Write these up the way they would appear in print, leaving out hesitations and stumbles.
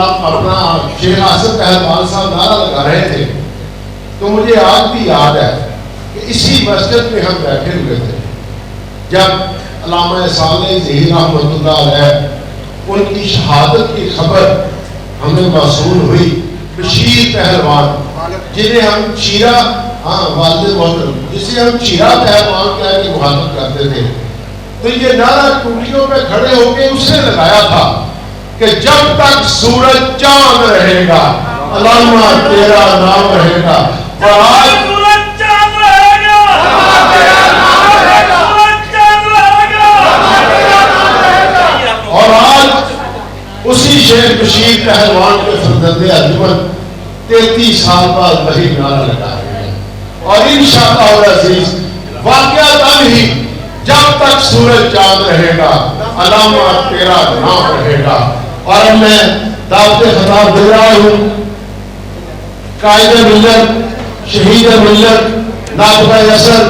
اپنا شیخ آصف پہلوان صاحب نعرہ لگا رہے تھے تو مجھے آج بھی یاد ہے کہ اسی مسجد میں ہم بیٹھے ہوئے تھے جب علامہ صالح ظہیر رحمۃ اللہ علیہ ان کی شہادت کی خبر ہمیں موصول ہوئی. بشیر پہلوان جنہیں ہم چیرہ والد محترم جسے ہم چیرہ پہلوان کہہ کے مخاطب کرتے تھے، تو یہ نعرہ ٹوٹیوں پہ کھڑے ہو کے اس نے لگایا تھا کہ جب تک سورج چاند رہے گا علامہ تیرا نام رہے گا. اور آج اسی شیخ بشیر پہلوان کے فرزند ارجمند 33 سال بعد وہی نعرہ لگا رہے ہیں. اور انشاءاللہ العزیز واقعہ تب ہی جب تک سورج چاند رہے گا علامہ تیرا نام رہے گا. اور میں دعوت خطاب دے رہا ہوں قائد ملت شہید ملت ناطق اثر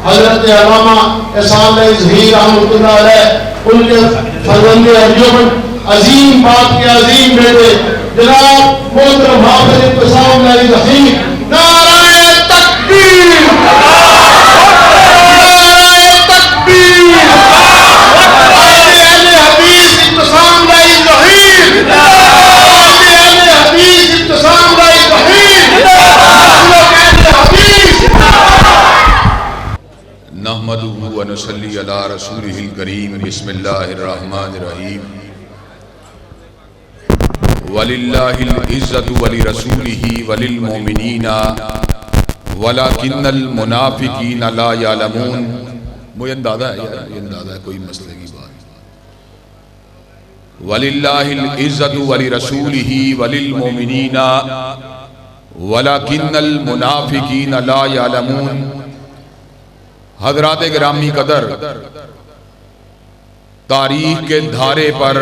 حضرت علامہ احسان ظہیر رحمۃ اللہ علیہ ان کے فرزند ارجمند عظیم بات کے عظیم بیٹے جناب محترم حافظ ابتسام علی ظفیر. نعرہ تکبیر، نعرہ تکبیر، اہل حدیث ابتسام علی ظفیر، اہل حدیث ابتسام علی ظفیر، اہل حدیث. نحمدہ و نصلی علی رسولہ الکریم. بسم اللہ الرحمن الرحیم. وَلِلَّهِ الْعِزَّةُ وَلِرَسُولِهِ وَلِلْمُؤْمِنِينَ وَلَكِنَّ الْمُنَافِقِينَ لَا يَعْلَمُونَ. مجھے اندازہ ہے یار، یہ اندازہ ہے کوئی مسئلے کی بات. وَلِلَّهِ الْعِزَّةُ وَلِرَسُولِهِ وَلِلْمُؤْمِنِينَ وَلَكِنَّ الْمُنَافِقِينَ لَا يَعْلَمُونَ. حضرات گرامی قدر، تاریخ کے دھارے پر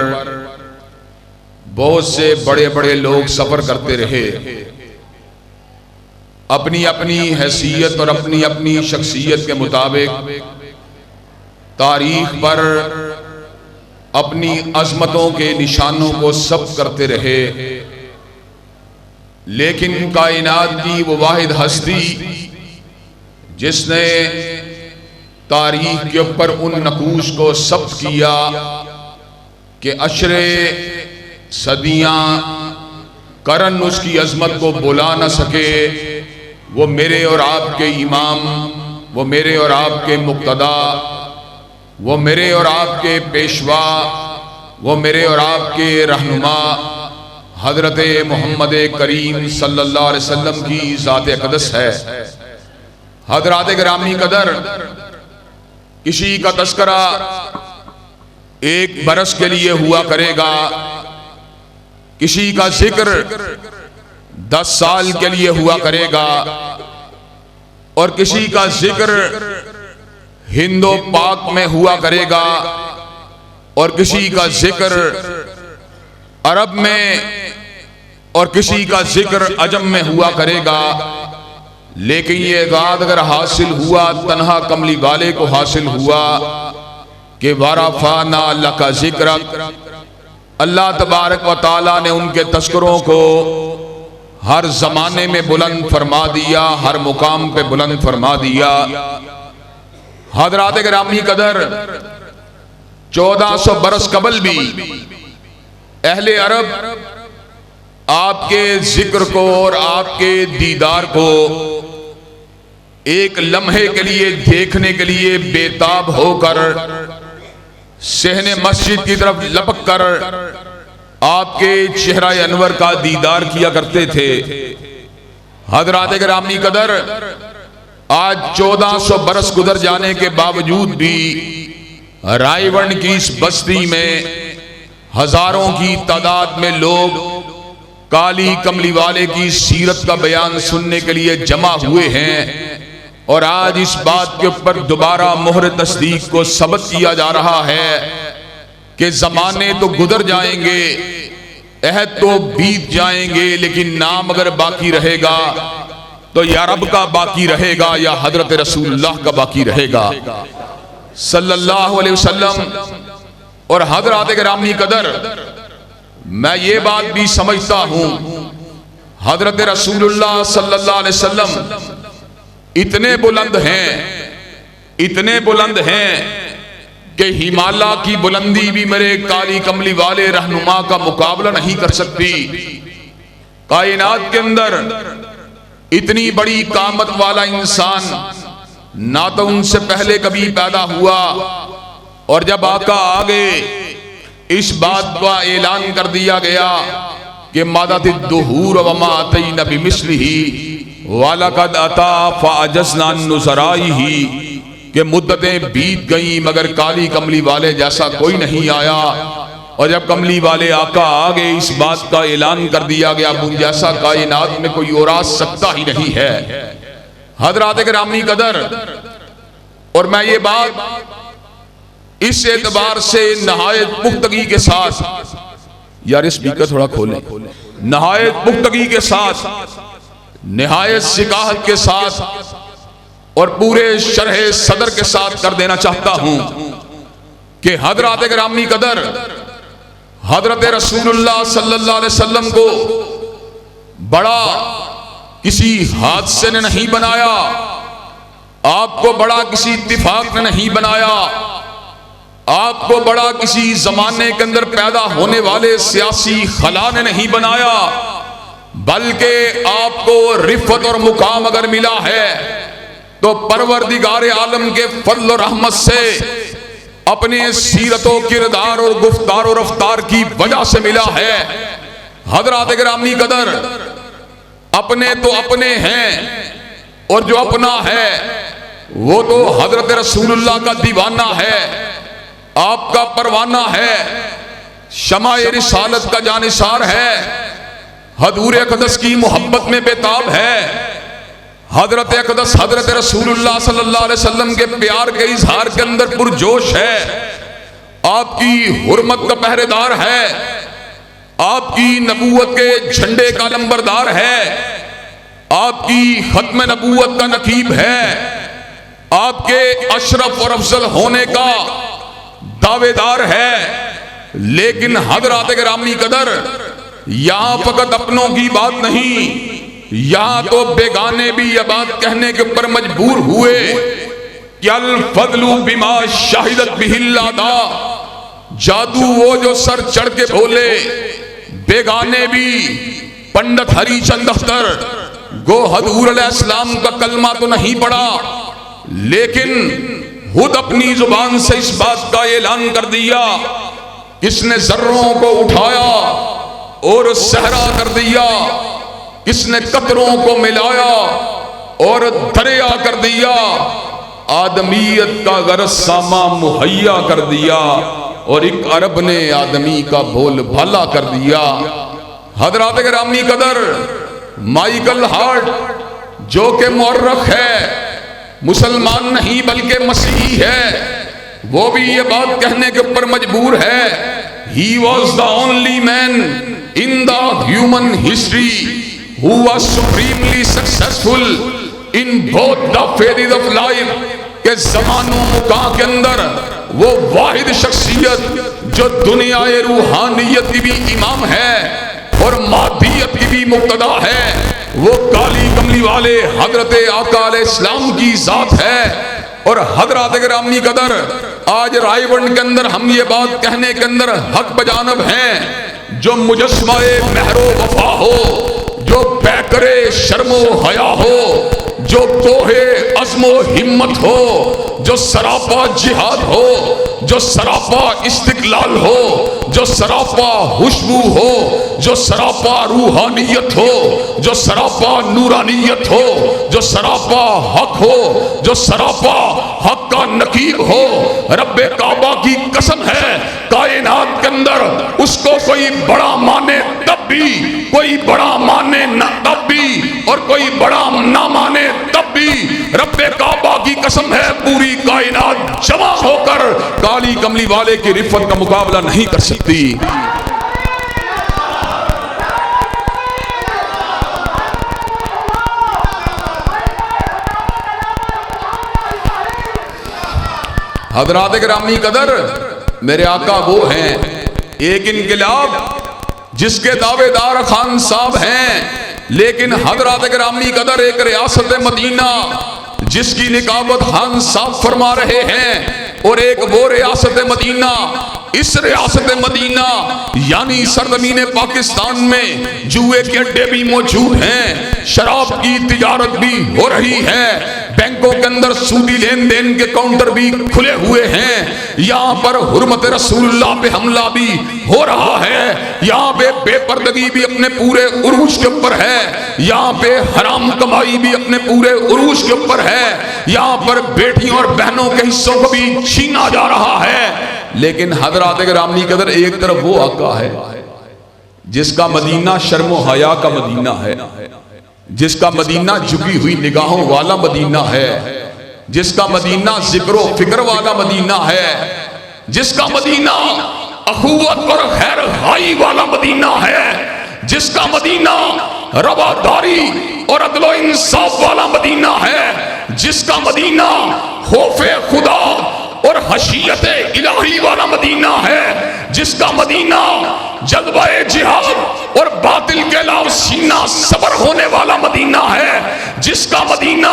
بہت سے بڑے بڑے لوگ سفر کرتے رہے، اپنی اپنی حیثیت اور اپنی اپنی شخصیت کے مطابق تاریخ پر اپنی عظمتوں کے نشانوں کو ثبت کرتے رہے. لیکن کائنات کی وہ واحد ہستی جس نے تاریخ کے اوپر ان نقوش کو ثبت کیا کہ اشرے صدیاں کرن اس کی عظمت کو بلا نہ سکے، وہ میرے اور آپ کے امام، وہ میرے اور آپ کے مقتدا، وہ میرے اور آپ کے پیشوا، وہ میرے اور آپ کے رہنما حضرت محمد کریم صلی اللہ علیہ وسلم کی ذات اقدس ہے. حضرات گرامی قدر، کسی کا تذکرہ 1 برس کے لیے ہوا کرے گا، کسی کا ذکر 10 سال کے لیے ہوا کرے گا، اور کسی کا ذکر ہند و پاک میں ہوا کرے گا، اور کسی کا ذکر عرب میں، اور کسی کا ذکر عجم میں ہوا کرے گا. لیکن یہ اعزاز اگر حاصل ہوا تنہا کملی والے کو حاصل ہوا کہ وَرَفَعْنَا لَكَ ذِكْرَكَ. اللہ تبارک و تعالیٰ نے ان کے تذکروں کو ہر زمانے میں بلند فرما دیا، ہر مقام پہ بلند فرما دیا. حضرات گرامی قدر، 1400 برس قبل بھی اہل عرب آپ کے ذکر کو اور آپ کے دیدار کو ایک لمحے کے لیے دیکھنے کے لیے بےتاب ہو کر صحن مسجد کی طرف لپک کر آپ کے چہرہ انور کا دیدار کیا کرتے تھے. حضرات گرامی قدر، آج 1400 برس گزر جانے کے باوجود بھی رائے ون کی اس بستی میں ہزاروں کی تعداد میں لوگ کالی کملی والے کی سیرت کا بیان سننے کے لیے جمع ہوئے ہیں. اور آج اس بات کے اوپر دوبارہ مہر تصدیق کو ثبت کیا جا رہا ہے کہ زمانے تو گزر جائیں گے، عہد تو بیت جائیں گے، لیکن نام اگر باقی رہے گا تو یا رب کا باقی رہے گا یا حضرت رسول اللہ کا باقی رہے گا صلی اللہ علیہ وسلم. اور حضرات گرامی قدر، میں یہ بات بھی سمجھتا ہوں حضرت رسول اللہ صلی اللہ علیہ وسلم اتنے بلند ہیں کہ ہمالیہ کی بلندی بھی میرے کالی کملی والے رہنما کا مقابلہ نہیں کر سکتی. کائنات کے اندر اتنی بڑی قامت والا انسان نہ تو ان سے پہلے کبھی پیدا ہوا، اور جب آقا آگے اس بات کا اعلان کر دیا گیا کہ مادت الدہور وما اتینا بمثلہ وَلَقَدْ أَتَا فَأَجَزْنَا النُّزَرَائِهِ کہ مدتیں بیت گئیں مگر کالی کملی والے جیسا کوئی نہیں آیا. اور جب کملی والے آقا آگے اس بات کا اعلان کر دیا گیا ان جیسا کائنات میں کوئی اور آ سکتا ہی نہیں ہے. حضرات گرامی قدر، اور میں یہ بات اس اعتبار سے نہایت پختگی کے ساتھ، یار اسپیکر تھوڑا کھولیں، نہایت پختگی کے ساتھ، نہایت سکاحت کے ساتھ اور پورے شرح صدر کے ساتھ کر دینا چاہتا ہوں کہ حضرات گرامی قدر، حضرت رسول اللہ صلی اللہ علیہ وسلم کو بڑا کسی حادثے نے نہیں بنایا، آپ کو بڑا کسی اتفاق نے نہیں بنایا، آپ کو بڑا کسی زمانے کے اندر پیدا ہونے والے سیاسی خلا نے نہیں بنایا، بلکہ آپ کو رفعت اور مقام اگر ملا ہے تو پروردگار عالم کے فضل و رحمت سے اپنے سیرت و کردار اور گفتار و رفتار کی وجہ سے ملا ہے. حضرات گرامی قدر، اپنے تو اپنے ہیں، اور جو اپنا ہے وہ تو حضرت رسول اللہ کا دیوانہ ہے، آپ کا پروانہ ہے، شمع رسالت کا جانثار ہے، حضور اقدس کی محبت میں بےتاب ہے، حضرت اقدس حضرت رسول اللہ صلی اللہ علیہ وسلم کے پیار کے اظہار کے اندر پرجوش ہے، آپ کی حرمت کا پہرے دار ہے، آپ کی نبوت کے جھنڈے کا لمبردار ہے، آپ کی ختم نبوت کا نقیب ہے، آپ کے اشرف اور افضل ہونے کا دعوے دار ہے. لیکن حضرات گرامی قدر، یہاں فقط اپنوں کی بات نہیں، یہاں تو بیگانے بھی یہ بات کہنے کے اوپر مجبور ہوئے کہ الفضل بما شہدت بہ الاداء، جادو وہ جو سر چڑھ کے بولے. بیگانے بھی پنڈت ہری چند اختر گو حضور علیہ السلام کا کلمہ تو نہیں پڑھا، لیکن خود اپنی زبان سے اس بات کا اعلان کر دیا، کس نے ذروں کو اٹھایا اور صحرا کر دیا، کس نے قطروں کو ملایا اور دریا کر دیا، آدمیت کا غرض ساما مہیا کر دیا، اور ایک عرب نے آدمی کا بول بھالا کر دیا. حضرات گرامی قدر، مائیکل ہارٹ جو کہ مورخ ہے، مسلمان نہیں بلکہ مسیحی ہے، وہ بھی یہ بات کہنے کے اوپر مجبور ہے he was the only man in the human history who was supremely successful in both the phases of life، کہ زمان و مکان کے اندر وہ واحد شخصیت جو دنیا روحانیت کی بھی امام ہے اور مادیت کی بھی مقتدا ہے، وہ کالی کملی والے حضرت آقا علیہ السلام کی ذات ہے. اور حضرات گرامی قدر، آج رائے بند کے اندر ہم یہ بات کہنے کے اندر حق بجانب ہیں، جو مجسمہ مہر و وفا ہو، جو پیکرے شرم و حیا ہو، جو کوہ عزم و ہمت ہو، جو سراپا جہاد ہو، جو سراپا استقلال ہو، جو سراپا خوشبو ہو، جو سراپا روحانیت ہو، جو سراپا نورانیت ہو، جو سراپا حق ہو، جو سراپا حق کا نقیب ہو. رب کعبہ کی قسم ہے، کائنات کے اندر اس کو کوئی بڑا مانے تب بھی، کوئی بڑا مانے نہ تب بھی، اور کوئی بڑا نہ مانے تب بھی، رب کعبہ کی قسم ہے پوری کائنات جمع ہو کر کالی کملی والے کی رفعت کا مقابلہ نہیں کر سکتی. حضرات گرامی قدر، میرے آقا وہ ہیں، ایک انقلاب جس کے دعوے دار خان صاحب ہیں، لیکن حضرات گرامی قدر ایک ریاست مدینہ جس کی نکابت خان صاحب فرما رہے ہیں، اور ایک وہ ریاست مدینہ، اس ریاست مدینہ یعنی سرزمین پاکستان میں جوئے کے اڈے بھی موجود ہیں، شراب کی تجارت بھی ہو رہی ہے، بینکوں کے اندر سودی لین دین کے کاؤنٹر بھی کھلے ہوئے ہیں، یہاں پر حرمت رسول اللہ پہ حملہ بھی ہو رہا ہے، یہاں پہ بے پردگی بھی اپنے پورے عروج کے اوپر ہے، یہاں پہ حرام کمائی بھی اپنے پورے عروج کے اوپر ہے، یہاں پر بیٹیوں اور بہنوں کے حصوں کو بھی چھینا جا رہا ہے۔ لیکن حضرات گرامی قدر ایک طرف وہ آقا ہے جس کا مدینہ شرم و حیا کا مدینہ ہے، جس کا مدینہ جھکی ہوئی نگاہوں والا مدینہ ہے، جس کا مدینہ ذکر و فکر والا مدینہ ہے، جس کا مدینہ اخوت اور خیر خواہی والا مدینہ ہے، جس کا مدینہ رواداری اور عدل و انصاف والا مدینہ ہے، جس کا مدینہ خوف خدا اور خشیت الہی والا مدینہ ہے، جس کا مدینہ جذبہ جہاد اور باطل کے خلاف سینہ صبر ہونے والا مدینہ ہے، جس کا مدینہ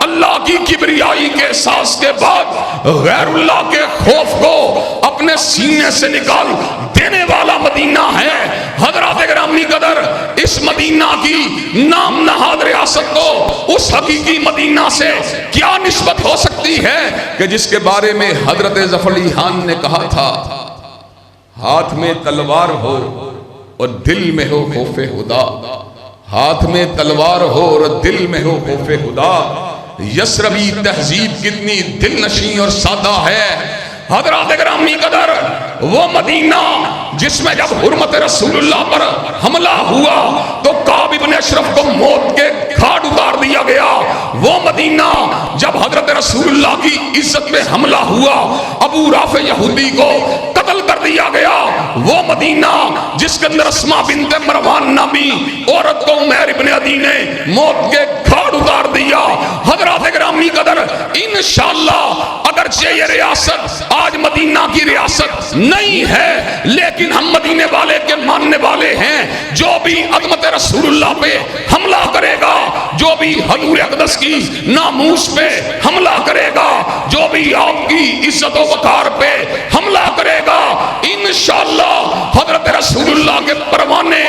اللہ کی کبریائی کے احساس کے بعد غیر اللہ کے خوف کو اپنے سینے سے نکال دینے والا مدینہ ہے۔ حضرات گرامی قدر اس مدینہ کی نام نہاد ریاست کو اس حقیقی مدینہ سے کیا نسبت ہو سکتی ہے کہ جس کے بارے میں حضرت ظفر علی خان نے کہا تھا، ہاتھ میں تلوار ہو اور دل میں ہو خوف خدا، ہاتھ میں تلوار ہو اور دل میں ہو خوف خدا، یسربی تہذیب کتنی دل نشیں اور سادہ ہے۔ حضرات گرامی قدر وہ مدینہ جس میں جب حرمت رسول اللہ پر حملہ ہوا تو کعب بن اشرف کو موت کے گھاٹ اتار دیا گیا، وہ مدینہ جب حضرت رسول اللہ کی عزت میں حملہ ہوا ابو رافع یہودی کو قتل کر دیا گیا، وہ مدینہ جس کے اندر اسماء بنت مروان نامی عورت کو عمیر ابن عدی نے موت کے گھاٹ اتار دیا۔ حضرات گرامی قدر انشاءاللہ اگرچہ یہ ریاست آج مدینہ کی ریاست نہیں ہے، لیکن ہم مدینے والے کے ماننے والے ہیں، جو بھی عظمت رسول اللہ پہ حملہ کرے گا، جو بھی حضور اقدس کی ناموس پہ حملہ کرے گا، جو بھی آپ کی عزت و وقار پہ حملہ کرے گا، انشاءاللہ حضرت رسول اللہ کے پروانے،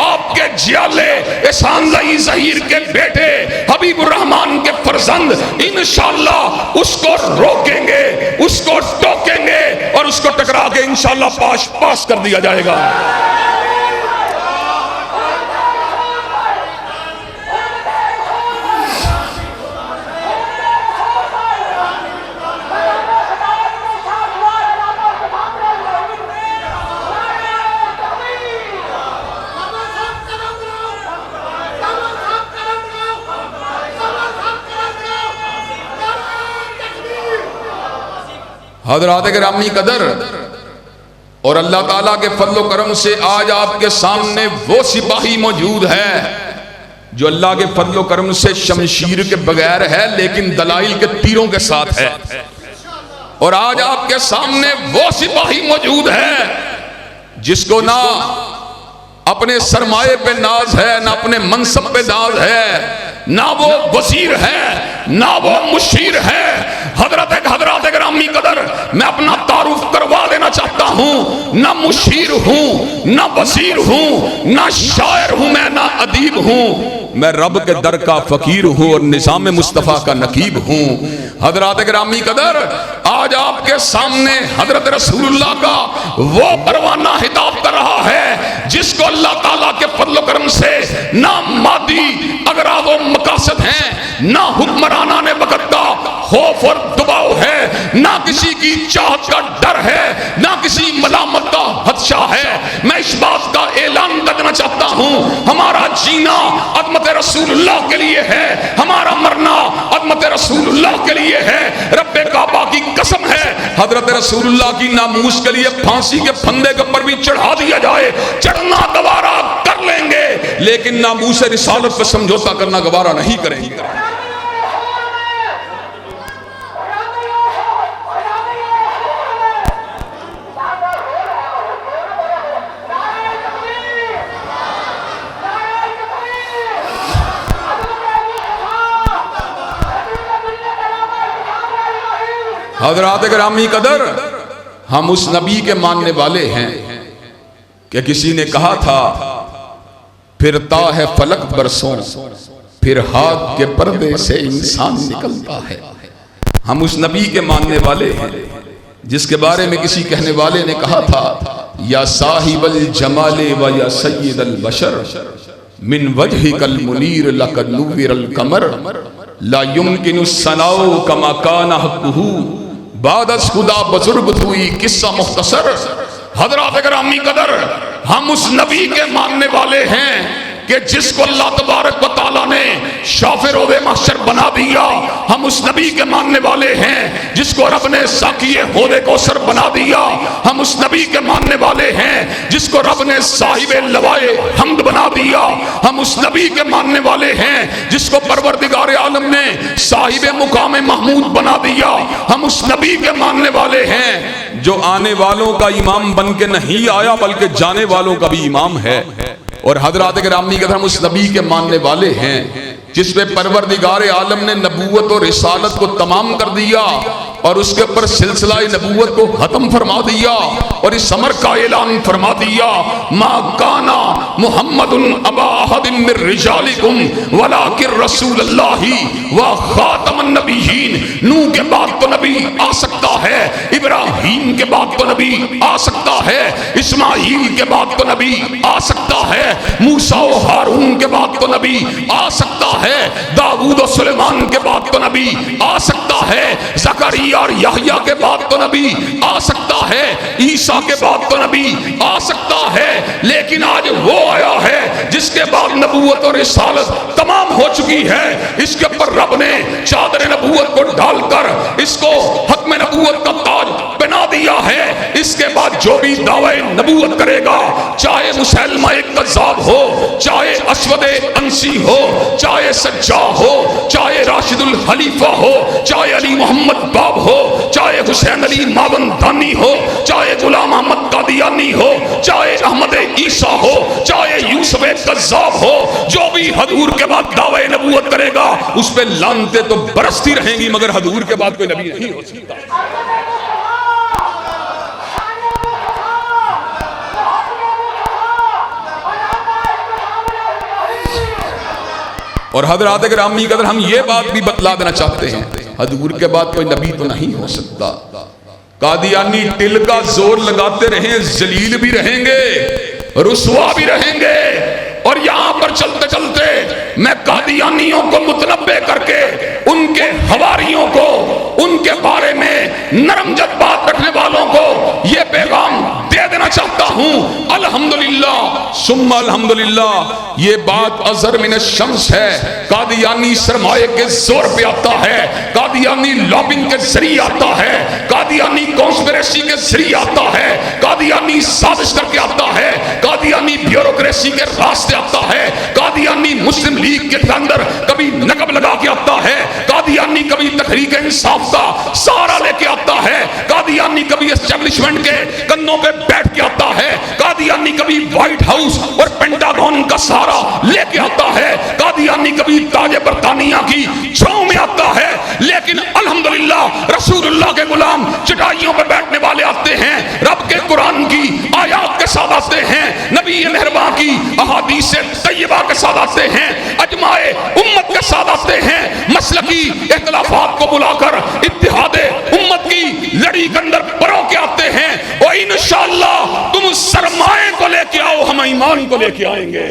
آپ کے جیالے، احسان زئی ظہیر کے بیٹے، حبیب الرحمن کے فرزند، انشاءاللہ اس کو روکیں گے، اس کو ٹوکیں گے اور اس کو ٹکرا کے انشاءاللہ پاس کر دیا جائے گا۔ حضرات گرامی قدر اور اللہ تعالیٰ کے فضل و کرم سے آج آپ کے سامنے وہ سپاہی موجود ہے جو اللہ کے فضل و کرم سے شمشیر کے بغیر ہے لیکن دلائل کے تیروں کے ساتھ ہے، اور آج آپ کے سامنے وہ سپاہی موجود ہے جس کو نہ اپنے سرمایے پہ ناز ہے، نہ اپنے منصب پہ ناز ہے، نہ وہ وزیر ہے، نہ وہ مشیر ہے۔ حضرات گرامی قدر میں اپنا تعارف کروا دینا چاہتا ہوں، نہ مشیر ہوں، نہ وزیر ہوں، نہ شاعر ہوں، میں نہ ادیب ہوں، میں رب کے در کا فقیر ہوں اور نظام مصطفیٰ کا نقیب ہوں۔ حضرات گرامی قدر آج آپ کے سامنے حضرت رسول اللہ کا وہ پروانہ خطاب کر رہا ہے جس کو اللہ تعالیٰ کے فضل و کرم سے نہ مادی اغراض و مقاصد ہیں، نہ حکمرانان وقت کا خوف اور دباؤ ہے، نہ کسی کی چاہت کا ڈر ہے، نہ کسی ملامت کا خدشہ ہے۔ میں اس بات کا اعلان کرنا چاہتا ہوں، ہمارا جینا عظمت رسول اللہ کے لیے ہے، ہمارا مرنا عظمت رسول اللہ کے لیے ہے۔ رب کعبہ کی قسم ہے، حضرت رسول اللہ کی ناموس کے لیے پھانسی کے پھندے کے اوپر بھی چڑھا دیا جائے، چڑھنا گوارا کر لیں گے، لیکن ناموس رسالت پہ سمجھوتا کرنا گوارا نہیں کریں گے۔ حضرات گرامی قدر، ہم اس نبی کے ماننے والے ہیں کہ کسی نے کہا تھا پھرتا ہے فلک برسوں پھر ہاتھ کے پردے سے انسان نکلتا ہے۔ ہم اس نبی کے ماننے والے ہیں جس کے بارے میں کسی کہنے والے نے کہا تھا یا صاحب الجمال و یا سید البشر من وجہک المنیر لقد نور القمر لا یمکن الثناء کما کان حقہ بعد از خدا بزرگ ہوئی قصہ مختصر۔ حضرات گرامی قدر، ہم اس نبی کے ماننے والے ہیں کہ جس کو اللہ تبارک و تعالیٰ نے شاف روض محشر بنا دیا۔ ہم اس نبی کے ماننے والے ہیں جس کو رب نے ساقی حوض کوثر بنا دیا۔ ہم اس نبی کے ماننے والے ہیں جس کو رب نے صاحب لوائے حمد بنا دیا۔ ہم اس نبی کے ماننے والے ہیں جس کو پروردگار عالم نے صاحب مقام محمود بنا دیا۔ ہم اس نبی کے ماننے والے ہیں جو آنے والوں کا امام بن کے نہیں آیا بلکہ جانے والوں کا بھی امام ہے۔ اور حضرات گرامی قدر، ہم اس نبی کے ماننے والے ہیں جس پہ پروردگار عالم نے نبوت اور رسالت کو تمام کر دیا اور اس کے اوپر سلسلہ نبوت کو ختم فرما دیا اور اس امر کا اعلان فرما دیا ما کانا محمد ابا احد من رجالکم ولکن رسول اللہ و خاتم النبیین۔ نوح کے بعد تو نبی آ سکتا ہے، ابراہیم کے بعد تو نبی آ سکتا ہے، اسماعیل کے بعد تو نبی آ سکتا ہے، موسیٰ و ہارون کے بعد تو نبی آ سکتا ہے، داؤد و سلیمان کے بعد تو نبی آ سکتا ہے، زکریا اور یحییٰ کے بعد تو نبی آ سکتا ہے، عیسیٰ کے بعد تو نبی آ سکتا ہے، لیکن آج وہ آیا ہے جس کے بعد نبوت اور رسالت تمام ہو چکی ہے۔ اس کے پر رب نے چادر نبوت کو ڈال کر اس کو ختم نبوت کا تاج بنا دیا ہے۔ اس کے بعد جو بھی دعوی نبوت کرے گا، چاہے مسلمہ کذاب ہو، چاہے اسود انسی ہو، چاہے سجاد ہو، چاہے راشد الخلیفہ ہو، چاہے علی محمد باب ہو، چاہے حسین علی ماوندانی ہو، چاہے غلام احمد قادیانی ہو، چاہے احمد عیسیٰ ہو، چاہے یوسف کذاب ہو، جو بھی حضور کے بعد دعوی نبوت کرے گا اس پہ لعنتیں تو برستی رہیں گی، مگر حضور کے بعد کوئی نبی نہیں ہو سکتا۔ اور حضرات گرامی قدر، ہم یہ بات بھی بتلا دینا چاہتے ہیں حضور کے بعد کوئی نبی تو نہیں ہو سکتا۔ قادیانی ٹل کا زور لگاتے رہیں، ذلیل بھی رہیں گے، رسوا بھی رہیں گے، اور یہاں پر چلتے چلتے میں قادیانیوں کو متنبع کر کے ان کے حواریوں کو، ان کے بارے میں نرم جذبات رکھنے والوں کو یہ پیغام دے دینا چاہتا ہوں، الحمدللہ ثم الحمدللہ، یہ بات ازہر من الشمس ہے۔ قادیانی سرمایہ کے زور پہ آتا ہے، قادیانی لابنگ کے ذریعے آتا ہے، قادیانی کانسپریسی کے ذریعے آتا ہے، قادیانی سازش کر کے آتا ہے، قادیانی بیوروکریسی کے راستے آتا ہے، قادیانی مسلم لیگ کے اندر کبھی نقب لگا کے آتا ہے، قادیانی کبھی تحریک انصاف کا سہارا لے کے آتا ہے، قادیانی کبھی اسٹیبلشمنٹ کے کندھوں پہ بیٹھ کے آتا ہے، قادیانی کبھی وائٹ ہاؤس اور پینٹاگون کا سہارا لے کے آتا ہے، قادیانی کبھی تاج برطانیہ کی چھاؤں میں آتا ہے، لیکن الحمدللہ رسول اللہ کے غلام چٹائیوں پہ بیٹھنے والے آتے ہیں، رب کے قرآن کی آیات کے ساتھ آتے ہیں، نبی مہرباں کی احادیث طیبہ کے ساتھ آتے ہیں، اجماع امت کے ساتھ آتے ہیں، مسلکی اختلافات کو بلا کر اتحاد امت کی لڑی کے اندر پرو کے آتے ہیں، اور انشاءاللہ تم سرمائے کو لے کے آؤ، ہم ایمان کو لے کے آئیں گے۔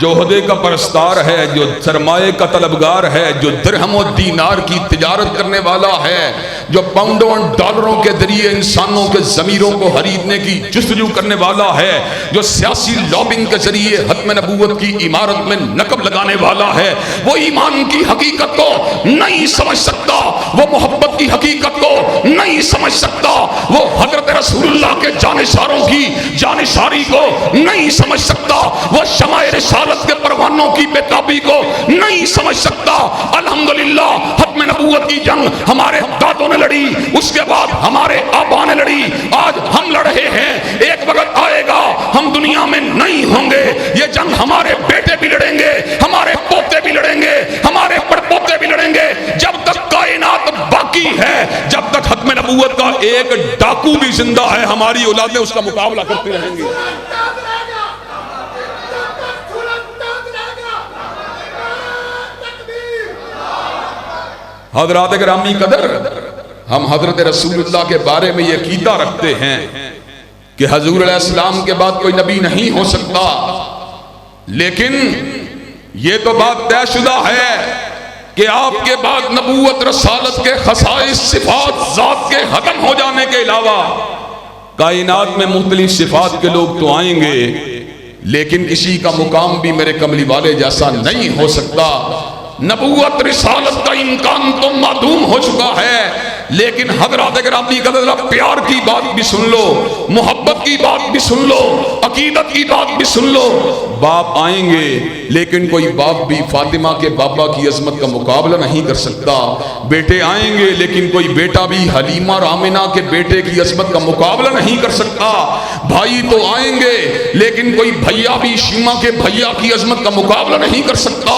جو عہدے کا پرستار ہے، جو سرمایہ کا طلبگار ہے، جو درہم و دینار کی تجارت کرنے والا ہے، جو پاؤنڈوں اور ڈالروں کے ذریعے انسانوں کے ضمیروں کو خریدنے کی جستجو کرنے والا ہے، جو سیاسی لابنگ کے ذریعے ختم نبوت کی عمارت میں نقب لگانے والا ہے، وہ ایمان کی حقیقت کو نہیں سمجھ سکتا، وہ محبت کی حقیقت کو نہیں سمجھ سکتا، وہ حضرت رسول اللہ کے جانشاروں کی جانشاری کو نہیں سمجھ سکتا، وہ شمع رسالت کے پروانوں کی بےتابی کو نہیں سمجھ سکتا۔ الحمدللہ ختم نبوت کی جنگ ہمارے دادوں نے لڑی، اس کے بعد ہمارے آبا نے لڑی، آج ہم لڑ رہے ہیں۔ ایک وقت آئے گا ہم دنیا میں نہیں ہوں گے، یہ جنگ ہمارے بیٹے بھی لڑیں گے، ہمارے پوتے بھی لڑیں گے، ہمارے پڑپوتے بھی لڑیں گے۔ جب تک کائنات باقی ہے، جب تک ختم نبوت کا ایک ڈاکو بھی زندہ ہے، ہماری اولادیں اس کا مقابلہ کرتی رہیں گی۔ حضرات گرامی قدر، ہم حضرت رسول اللہ کے بارے میں یہ عقیدہ رکھتے ہیں کہ حضور علیہ السلام کے بعد کوئی نبی نہیں ہو سکتا، لیکن یہ تو بات طے شدہ ہے کہ آپ کے بعد نبوت رسالت کے خصائص صفات ذات کے ختم ہو جانے کے علاوہ کائنات میں مختلف صفات کے لوگ تو آئیں گے، لیکن کسی کا مقام بھی میرے کملی والے جیسا نہیں ہو سکتا۔ نبوت رسالت کا امکان تو معدوم ہو چکا ہے، لیکن حضرات گرامی قدر، پیار کی بات بھی سن لو، محبت کی بات بھی سن لو، عقیدت کی بات بھی سن لو۔ باپ آئیں گے، لیکن کوئی باپ بھی فاطمہ کے بابا کی عظمت کا مقابلہ نہیں کر سکتا۔ بیٹے آئیں گے، لیکن کوئی بیٹا بھی حلیمہ اور آمنہ کے بیٹے کی عظمت کا مقابلہ نہیں کر سکتا۔ بھائی تو آئیں گے، لیکن کوئی بھیا بھی شیمہ کے بھیا کی عظمت کا مقابلہ نہیں کر سکتا۔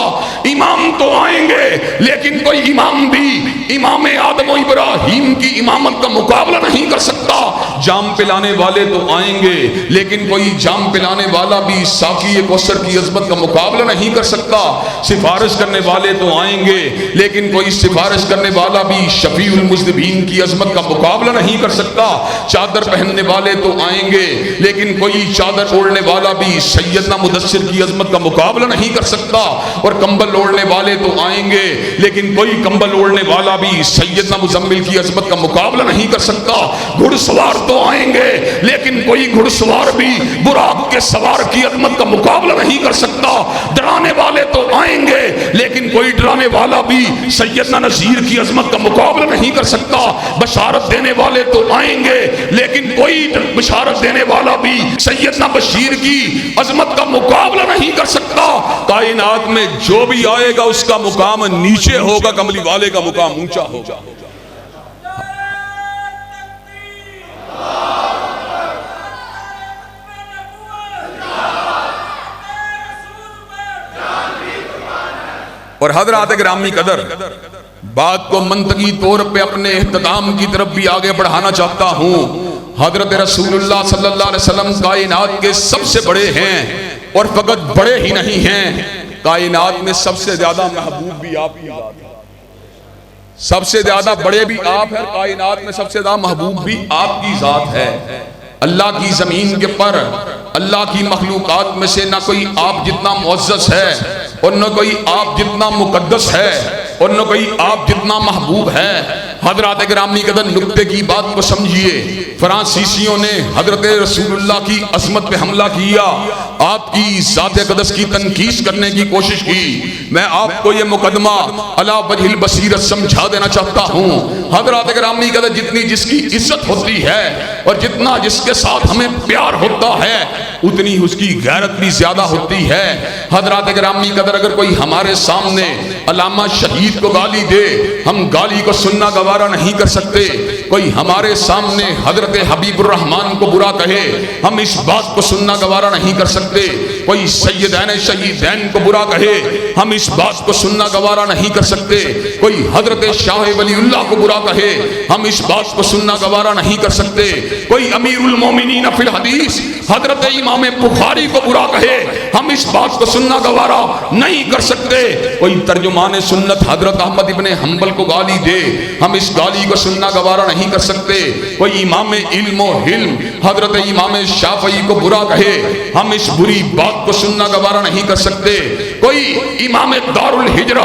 امام تو آئیں گے، لیکن کوئی امام بھی امام آدم و ابراہیم کی امامت کا مقابلہ نہیں کر سکتا۔ جام پلانے والے تو آئیں گے، لیکن کوئی جام پلانے والا بھی ساقی کوثر کی عظمت کا مقابلہ نہیں کر سکتا۔ سفارش کرنے والے تو آئیں گے، لیکن کوئی سفارش کرنے والا بھی شفیع المذنبین کی عظمت کا مقابلہ نہیں کر سکتا۔ چادر پہننے والے تو آئیں گے، لیکن کوئی چادر اوڑھنے والا بھی سیدنا مدثر کی عظمت کا مقابلہ نہیں کر سکتا۔ اور کمبل اوڑھنے والے تو آئیں گے، لیکن کوئی کمبل اوڑھنے والا بھی سیدنا مزمل کی عظمت کا مقابلہ نہیں کر سکتا۔ گھڑ سوار تو آئیں گے، لیکن کوئی گھڑ سوار بھی براق کے سوار کی عظمت کا مقابلہ نہیں کر سکتا۔ ڈرانے والے تو آئیں گے، لیکن کوئی ڈرانے والا بھی سیدنا نذیر کی عظمت کا مقابلہ نہیں کر سکتا۔ بشارت دینے والے تو آئیں گے، لیکن کوئی بشارت دینے والا بھی سیدنا بشیر کی عظمت کا مقابلہ نہیں کر سکتا۔ کائنات میں جو بھی آئے گا اس کا مقام نیچے ہوگا، کملی والے کا مقام اونچا ہوگا۔ اور حضرات گرامی قدر، بات کو منطقی طور پہ اپنے اختتام کی طرف بھی آگے بڑھانا چاہتا ہوں۔ حضرت رسول اللہ صلی اللہ علیہ وسلم کائنات کے سب سے بڑے ہیں، اور فقط بڑے ہی نہیں ہیں، کائنات میں سب سے زیادہ محبوب بھی آپ کی ذات ہے۔ سب سے زیادہ بڑے بھی آپ ہیں، کائنات میں سب سے زیادہ محبوب بھی آپ کی ذات ہے۔ اللہ کی زمین کے پر اللہ کی مخلوقات میں سے نہ کوئی آپ جتنا معزز ہے، اور نہ کوئی آپ جتنا مقدس ہے، اور نہ کوئی آپ جتنا محبوب ہے۔ حضرات گرامی قدر، نکتے کی بات کو سمجھیے۔ فرانسیسیوں نے حضرت رسول اللہ کی عظمت پہ حملہ کیا، آپ کی ذات اقدس کی تنقیص کرنے کی کوشش کی۔ میں آپ کو یہ مقدمہ علی وجہ البصیرت سمجھا دینا چاہتا ہوں۔ حضرات گرامی قدر، جتنی جس کی عزت ہوتی ہے اور جتنا جس کے ساتھ ہمیں پیار ہوتا ہے، اتنی اس کی غیرت بھی زیادہ ہوتی ہے۔ حضرات گرامی قدر، اگر کوئی ہمارے سامنے علامہ شہید کو گالی دے، ہم گالی کو سننا گوارا نہیں کر سکتے۔ کوئی ہمارے سامنے حضرت حبیب الرحمن کو برا کہے، ہم اس بات کو سننا گوارا نہیں کر سکتے۔ کوئی سیدین شہیدین کو برا کہے، ہم اس بات کو سننا گوارا نہیں کر سکتے۔ کوئی حضرت شاہ ولی اللہ کو برا کہے، ہم اس بات کو سننا گوارا نہیں کر سکتے۔ کوئی امیر المومنین فی الحدیث حضرت امام بخاری کو برا کہے، ہم اس بات کو سننا گوارا نہیں کر سکتے۔ کوئی ترجمان سنت حضرت احمد ابن حنبل کو گالی دے، ہم اس گالی کو سننا گوارا نہیں کر سکتے۔ کوئی امام علم و حلم حضرت امام شافعی کو برا کہے ہم اس بری بات کو سننا گوارا نہیں کر سکتے. کوئی امام دارالہجرہ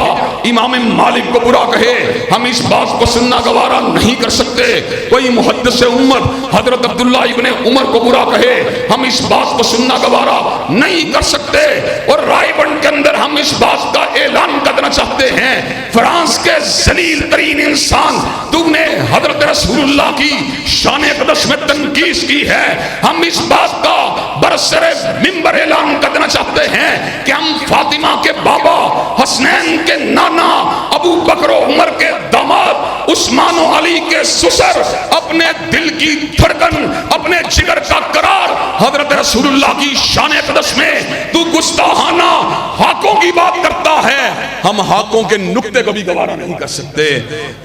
امام مالک کو برا کہے ہم اس بات کو سننا گوارا نہیں کر سکتے. کوئی محدث امت حضرت عبداللہ ابن عمر کو برا کہے ہم اس بات کو سننا گوارا نہیں کر سکتے. اور رائے بند کے اندر ہم اس بات کا اعلان کرنا چاہتے ہیں فرانس کے ذلیل ترین انسان تم نے حضرت رسول اللہ کی شان اقدس میں تنقید کی ہے. ہم اس بات کا برسر منبر اعلان کرنا چاہتے ہیں کہ ہم فاطمہ کے بابا حسنین کے نانا ابو بکر و عمر کے داماد عثمان و علی کے سسر اپنے دل کی دھڑکن اپنے جگر کا قرار حضرت رسول اللہ کی شان اقدس میں تو گستاخانہ حقوں کی بات کرتا ہے. ہم حقوں کے نقطے کو بھی گوارا نہیں کر سکتے.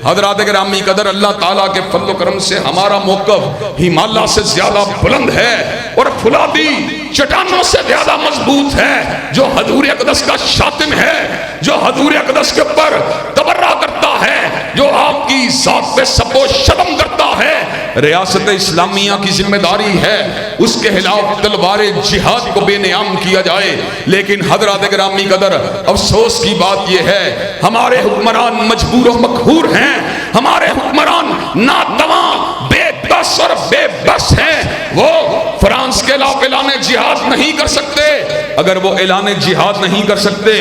حضرات گرامی قدر اللہ تعالیٰ کے فضل و کرم سے ہمارا موقف ہمالیہ سے زیادہ بلند ہے اور فولادی چٹانوں سے زیادہ مضبوط ہے. جو حضور اقدس کا شاتم ہے جو حضور اقدس کے اوپر تبرہ کرتا ہے جو آپ کی ذات پہ سب و شتم کرتا ہے ریاست اسلامیہ کی ذمہ داری ہے اس کے خلاف تلوار جہاد کو بے نیام کیا جائے. لیکن حضرات گرامی قدر افسوس کی بات یہ ہے ہمارے حکمران مجبور و مقہور ہیں. ہمارے حکمران ناتواں بے بس اور بے بس ہیں. وہ فرانس کے خلاف اعلان جہاد نہیں کر سکتے. اگر وہ اعلان جہاد نہیں کر سکتے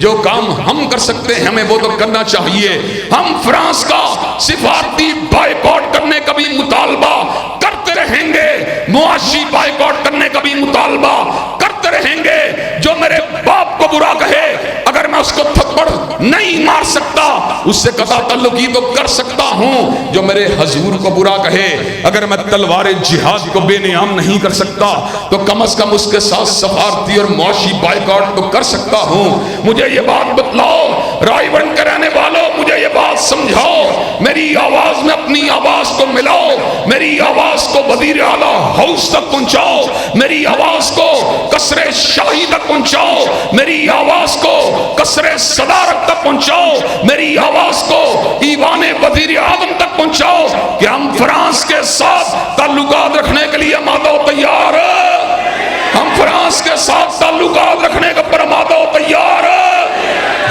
جو کام ہم کر سکتے ہیں ہمیں وہ تو کرنا چاہیے. ہم فرانس کا سفارتی بائیکاٹ کرنے کا بھی مطالبہ کرتے رہیں گے. معاشی بائیکاٹ کرنے کا بھی مطالبہ کرتے رہیں گے. جو میرے باپ کو برا کہے اگر میں اس کو تھپڑ نہیں مار سکتا اس سے قطع تعلقی تو کر سکتا ہوں. جو میرے حضور کو برا کہے اگر میں تلوار جہاد کو بے نیام نہیں کر سکتا تو کم از کم اس کے ساتھ سفارتی اور معاشی بائیکاٹ تو کر سکتا ہوں. مجھے یہ بات بتلاؤ رائے بند کے رہنے والوں مجھے یہ بات سمجھاؤ. میری آواز میں اپنی آواز کو ملاؤ. میری آواز کو وزیر اعلیٰ ہاؤس تک پہنچاؤ. میری آواز کو قصر شاہی تک پہنچاؤ. میری آواز کو قصر صدارت تک پہنچاؤ. میری آواز کو ایوان وزیر اعظم تک پہنچاؤ کہ ہم فرانس کے ساتھ تعلقات رکھنے کے لیے مادہ و تیار ہے. ہم فرانس کے ساتھ تعلقات رکھنے کا پر مادہ و تیار ہے.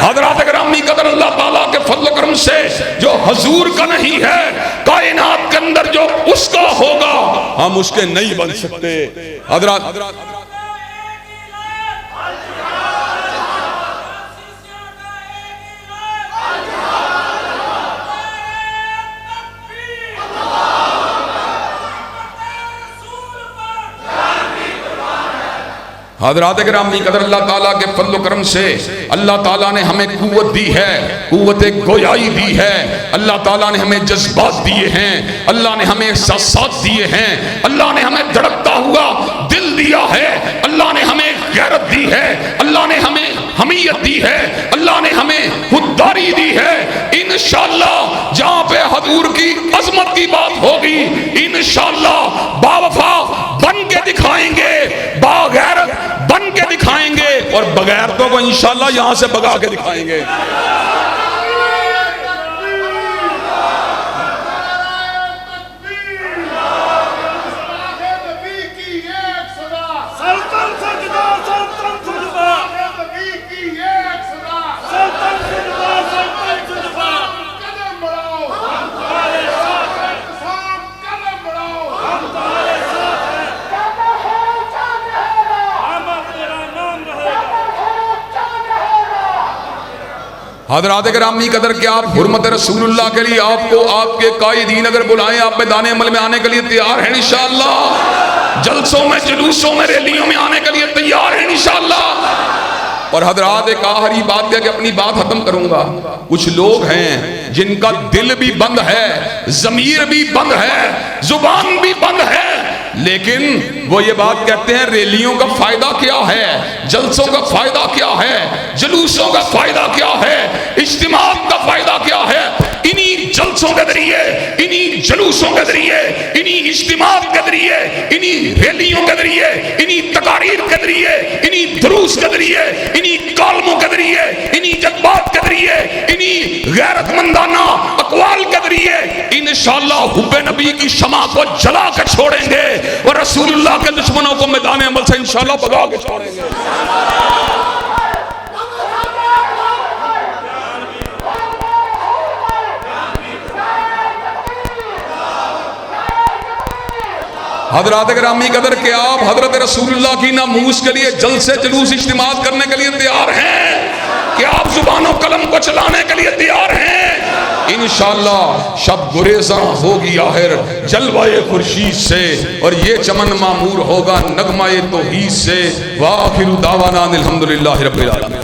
حضرات گرامی قدر اللہ تعالیٰ کے فضل و کرم سے جو حضور کا نہیں ہے کائنات کے اندر جو اس کا ہوگا ہم اس کے نہیں بن سکتے. حضرات حضرات گرامی قدر اللہ تعالیٰ کے فضل و کرم سے اللہ تعالیٰ نے ہمیں قوت دی ہے قوت گویائی دی ہے. اللہ تعالیٰ نے ہمیں جذبات دیے ہیں. اللہ نے ہمیں احساسات دیے ہیں. اللہ نے ہمیں دھڑکتا ہوا دل دیا ہے. اللہ نے ہمیں غیرت دی ہے. اللہ نے ہمیں حمیت دی ہے. اللہ نے ہمیں خودداری دی ہے. انشاءاللہ جہاں پہ حضور کی عظمت کی بات ہوگی انشاءاللہ باوفا بن کے دکھائیں گے باغیرت بن کے دکھائیں گے اور بغیرتوں کو انشاءاللہ یہاں سے بگا کے دکھائیں گے. حضرات گرامی قدر کہ آپ حرمت رسول اللہ کے لیے آپ کو آپ کے قائدین اگر بلائیں آپ میدان عمل میں آنے کے لیے تیار ہیں انشاءاللہ. جلسوں میں جلوسوں میں ریلیوں میں آنے کے لیے تیار ہیں انشاءاللہ. اور حضرات ایک آخری بات کہہ کے اپنی بات ختم کروں گا. کچھ لوگ ہیں جن کا دل بھی بند ہے ضمیر بھی بند ہے زبان بھی بند ہے لیکن وہ یہ بات کہتے ہیں ریلیوں کا فائدہ کیا ہے جلسوں کا فائدہ کیا ہے جلوسوں کا فائدہ کیا ہے اجتماعات کا فائدہ کیا ہے. انہی جلسوں کے ذریعے انہی جلوسوں کے ذریعے انہی اجتماعات کے ذریعے انہی ریلیوں کے ذریعے انہی تقاریر کے ذریعے انہی دروس کے ذریعے انہی کالموں کے ذریعے انہی جذبات کے ذریعے انہی غیرت مندانہ اقوال کے ذریعے انشاءاللہ حب نبی کی شمع کو جلا کے چھوڑیں گے اور رسول اللہ کے دشمنوں کو میدان عمل سے انشاءاللہ بھگا کے چھوڑیں گے. حضرات گرامی قدر کہ آپ حضرت رسول اللہ کی ناموس کے لیے جلسے جلوس اجتماعات کرنے کے لیے تیار ہیں کہ آپ زبان و قلم کو چلانے کے لیے تیار ہیں. انشاءاللہ شب گریزاں ہوگی آخر جلوہ خورشید سے اور یہ چمن معمور ہوگا نغمہ توحید سے. وآخر دعوانا الحمدللہ رب العالمین.